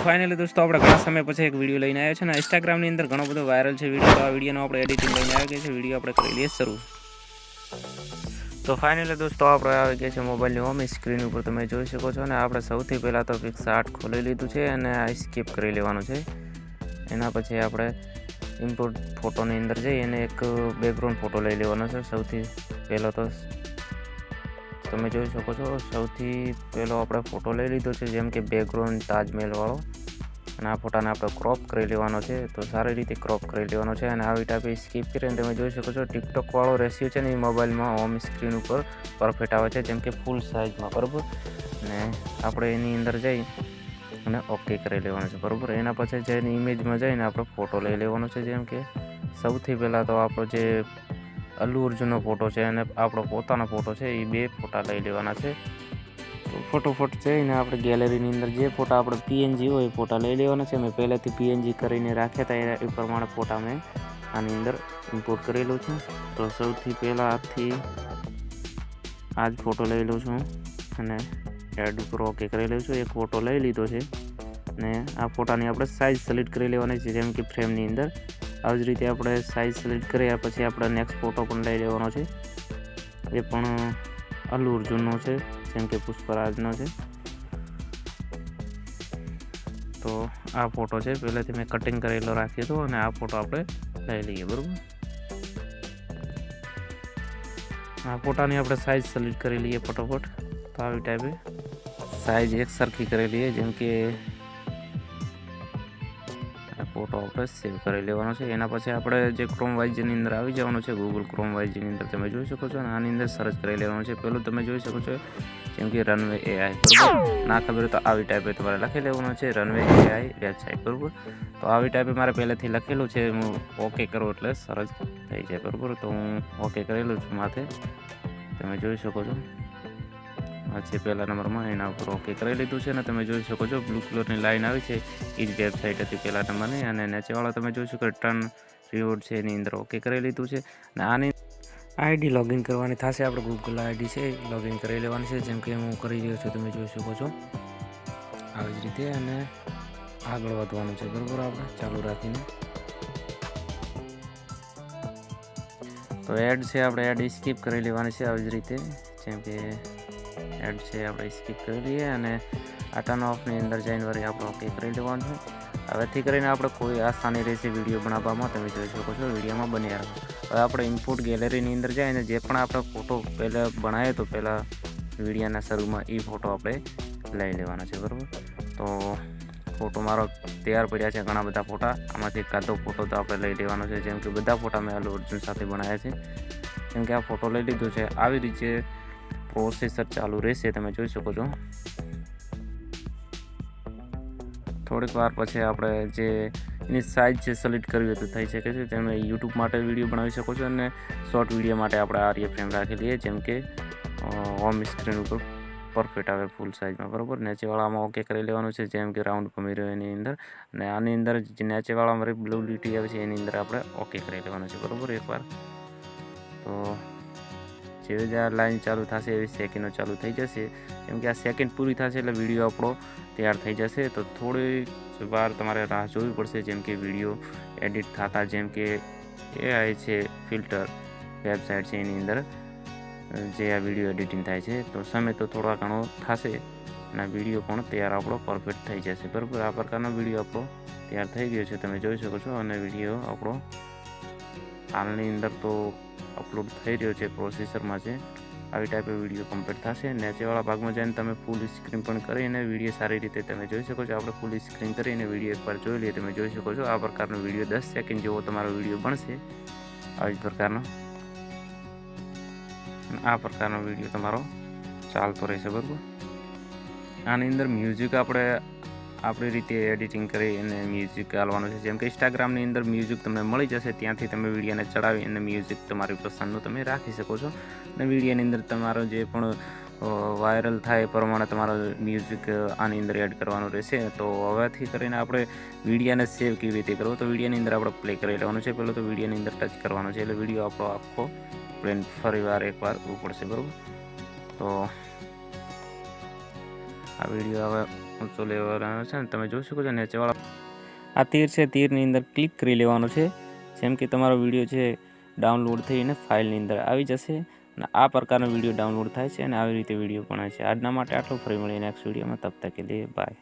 Finally दोस्तों આપણે ઘણા સમય પછી એક વિડિયો લઈને આવ્યા છે ને Instagram ની અંદર ઘણો બધો વાયરલ છે વિડિયો તો આ વિડિયોનો આપણે એડિટિંગ લઈને આવી ગયા છે વિડિયો આપણે કરી લઈએ શરૂ તો ફાઇનલી दोस्तों આપણે આવી ગયા છે મોબાઈલની હોમ સ્ક્રીન ઉપર તમે જોઈ શકો છો અને આપણે સૌથી પહેલા તો PicsArt ખોલી લીધું છે અને આ સ્કીપ કરી લેવાનું છે એના પછી આપણે ઇમ્પોર્ટ ફોટોની અંદર જઈ અને એક બેકગ્રાઉન્ડ ફોટો લઈ લેવાનો છે સૌથી પહેલો તો તમે જોઈ શકો છો સૌથી પહેલો આપણે ફોટો લઈ લીધો છે જેમ કે બેકગ્રાઉન્ડ તાજમહેલ વાળો અને આ ફોટાને આપણે ક્રોપ કરી લેવાનો છે તો સારી રીતે ક્રોપ કરી લેવાનો છે અને આવી ટાઈપે સ્કીપ કરીને તમે જોઈ શકો છો ટિકટોક વાળો રેશિયો છે ને એ મોબાઈલમાં હોમ સ્ક્રીન ઉપર પરફેક્ટ આવે છે જેમ કે ફૂલ સાઇઝમાં બરાબર અને આપણે એની અંદર જઈ અને ઓકે કરી લેવાનું છે બરાબર એના પછી જઈને ઇમેજમાં જઈને આપણે ફોટો લઈ લેવાનો છે જેમ કે સૌથી પહેલાં તો આપણો જે અલ્લુ અર્જુનનો ફોટો છે અને આપણો પોતાનો ફોટો છે એ બે ફોટા લઈ લેવાના છે તો ફટોફટ જઈને આપણે ગેલેરીની અંદર જે ફોટા આપણે પીએનજી હોય એ ફોટા લઈ લેવાના છે મેં પહેલેથી પીએનજી કરીને રાખ્યા હતા એ પ્રમાણે ફોટા મેં આની અંદર ઇમ્પોર્ટ કરેલું છે તો સૌથી પહેલાં આથી આ જ ફોટો લઈ લઉં છું અને એડ ઉપર ઓકે કરી લઉં છું એક ફોટો લઈ લીધો છે અને આ ફોટાની આપણે સાઇઝ સિલેક્ટ કરી લેવાની છે જેમ કે ફ્રેમની અંદર આવી જ રીતે આપણે સાઇઝ સિલેક્ટ કર્યા પછી આપણે નેક્સ્ટ ફોટો પણ લઈ લેવાનો છે એ પણ અલ્લુ અર્જુનનો છે જેમ કે પુષ્પરાજનો છે તો આ ફોટો છે પહેલાંથી મેં કટિંગ કરેલો રાખ્યો હતો અને આ ફોટો આપણે લઈ લઈએ બરાબર આ ફોટાની આપણે સાઇઝ સિલેક્ટ કરી લઈએ ફટોફટ તો આવી ટાઈપે સાઇઝ એક સરખી કરી લઈએ જેમ કે ફોટો આપણે સેવ કરી લેવાનો છે એના પછી આપણે જે ક્રોમ વાઇઝની અંદર આવી જવાનું છે ગૂગલ ક્રોમ વાઇઝની અંદર તમે જોઈ શકો છો અને આની અંદર સર્ચ કરી લેવાનું છે પહેલું તમે જોઈ શકો છો જેમ કે રનવે AI બરાબર ના ખબર તો આવી ટાઈપે તમારે લખી લેવાનું છે રનવે AI વેબસાઇટ બરાબર તો આવી ટાઈપે મારે પહેલેથી લખેલું છે હું ઓકે કરું એટલે સર્ચ થઈ જાય બરાબર તો હું ઓકે કરેલું છું માથે તમે જોઈ શકો છો આ છે પહેલા નંબરમાં એના ઉપર ઓકે કરી લીધું છે અને તમે જોઈ શકો છો બ્લુ કલરની લાઈન આવી છે એ જ વેબસાઇટ હતી પહેલા નંબરની અને નીચેવાળા તમે જોઈ શકો ટર્ન રિવોર્ડ છે એની અંદર ઓકે કરી લીધું છે અને આની આઈડી લોગિન કરવાની થશે આપણે ગૂગલ આઈડી છે લોગિન કરી લેવાની છે જેમ કે હું કરી રહ્યો છું તમે જોઈ શકો છો આવી જ રીતે અને આગળ વધવાનું છે બરાબર આપણે ચાલુ રાખીને તો એડ છે આપણે એડ સ્કીપ કરી લેવાની છે આવી જ રીતે જેમ કે એડ છે આપણે સ્કીપ કરી લઈએ અને આ ટર્ન ઓફની અંદર જઈને વળી આપણે ઓકે કરી લેવાનું છે હવેથી કરીને આપણે કોઈ આસાની રહેશે વિડીયો બનાવવામાં તમે જોઈ શકો છો વિડીયોમાં બની આવે હવે આપણે ઇનપુટ ગેલેરીની અંદર જઈને જે પણ આપણે ફોટો પહેલાં બનાવ્યો તો પહેલાં વિડીયોના શરૂમાં એ ફોટો આપણે લઈ લેવાનો છે બરાબર તો ફોટો મારો તૈયાર પડ્યા છે ઘણા બધા ફોટા આમાંથી કાદો ફોટો તો આપણે લઈ લેવાનો છે જેમ કે બધા ફોટા મેં અલ્લુ અર્જુન સાથે બનાવ્યા છે જેમ કે આ ફોટો લઈ લીધો છે આવી રીતે પ્રોસેસર ચાલુ રહેશે તમે જોઈ શકો છો થોડીક વાર પછી આપણે જે એની સાઇઝ છે સિલેક્ટ કરવી તો થઈ શકે છે તમે યુટ્યુબ માટે વિડીયો બનાવી શકો છો અને શોર્ટ વિડીયો માટે આપણે આ ફ્રેમ રાખી લઈએ જેમ કે હોમ સ્ક્રીન ઉપર પરફેક્ટ આવે ફૂલ સાઇઝમાં બરાબર નીચેવાળામાં ઓકે કરી લેવાનું છે જેમ કે રાઉન્ડ કમેર્યો એની અંદર અને આની અંદર જે નીચેવાળામાં મારી બ્લુ લીટી આવે છે એની અંદર આપણે ઓકે કરી લેવાનું છે બરાબર એકવાર તો જેવી જ આ લાઈન ચાલુ થશે એવી સેકન્ડો ચાલુ થઈ જશે કેમ કે આ સેકન્ડ પૂરી થશે એટલે વિડીયો આપણો તૈયાર થઈ જશે તો થોડી વાર તમારે રાહ જોવી પડશે જેમ કે વિડીયો એડિટ થતા જેમ કે AI છે ફિલ્ટર વેબસાઇટ છે એની અંદર જે આ વિડીયો એડિટિંગ થાય છે તો સમય તો થોડા ઘણો થશે અને વિડીયો પણ તૈયાર આપણો પરફેક્ટ થઈ જશે બરાબર આ પ્રકારનો વિડીયો આપણો તૈયાર થઈ ગયો છે તમે જોઈ શકો છો અને વિડીયો આપણો હાલની અંદર તો અપલોડ થઈ રહ્યો છે પ્રોસેસરમાં છે આવી ટાઈપે વિડીયો કમ્પ્લીટ થશે નીચેવાળા ભાગમાં જઈને તમે ફૂલ સ્ક્રીન પણ કરીને વિડીયો સારી રીતે તમે જોઈ શકો છો આપણે ફૂલ સ્ક્રીન કરીને વિડીયો એકવાર જોઈ લઈએ તમે જોઈ શકો છો આ પ્રકારનો વિડીયો 10 સેકન્ડ જેવો તમારો વિડીયો બનશે આવી જ પ્રકારનો આ પ્રકારનો વિડીયો તમારો ચાલતો રહેશે બરાબર આની અંદર મ્યુઝિક આપણે આપણી રીતે એડિટિંગ કરી અને મ્યુઝિક ગાવાનું છે જેમ કે ઇન્સ્ટાગ્રામની અંદર મ્યુઝિક તમને મળી જશે ત્યાંથી તમે વિડીયોને ચડાવી અને મ્યુઝિક તમારી પસંદનું તમે રાખી શકો છો અને વિડીયોની અંદર તમારો જે પણ વાયરલ થાય એ પ્રમાણે તમારો મ્યુઝિક આની અંદર એડ કરવાનું રહેશે તો હવેથી કરીને આપણે વિડીયોને સેવ કેવી રીતે કરવો તો વિડીયોની અંદર આપણે પ્લે કરી લેવાનું છે પહેલું તો વિડીયોની અંદર ટચ કરવાનું છે એટલે વિડીયો આપણો આખો પ્લેન ફરીવાર એકવાર પડશે બરાબર તો આ વિડીયો હવે ઊંચો લેવાનો છે ને તમે જોઈ શકો છો નીચેવાળા આ તીર છે, તીરની અંદર ક્લિક કરી લેવાનું છે. જેમ કે તમારો વિડીયો છે ડાઉનલોડ થઈને ફાઇલની અંદર આવી જશે અને આ પ્રકારનો વિડીયો ડાઉનલોડ થાય છે અને આવી રીતે વિડીયો પણ છે. આજના માટે આટલું, ફરી મળીએ નેક્સ્ટ વિડીયોમાં. તબ તક કે લીએ બાય.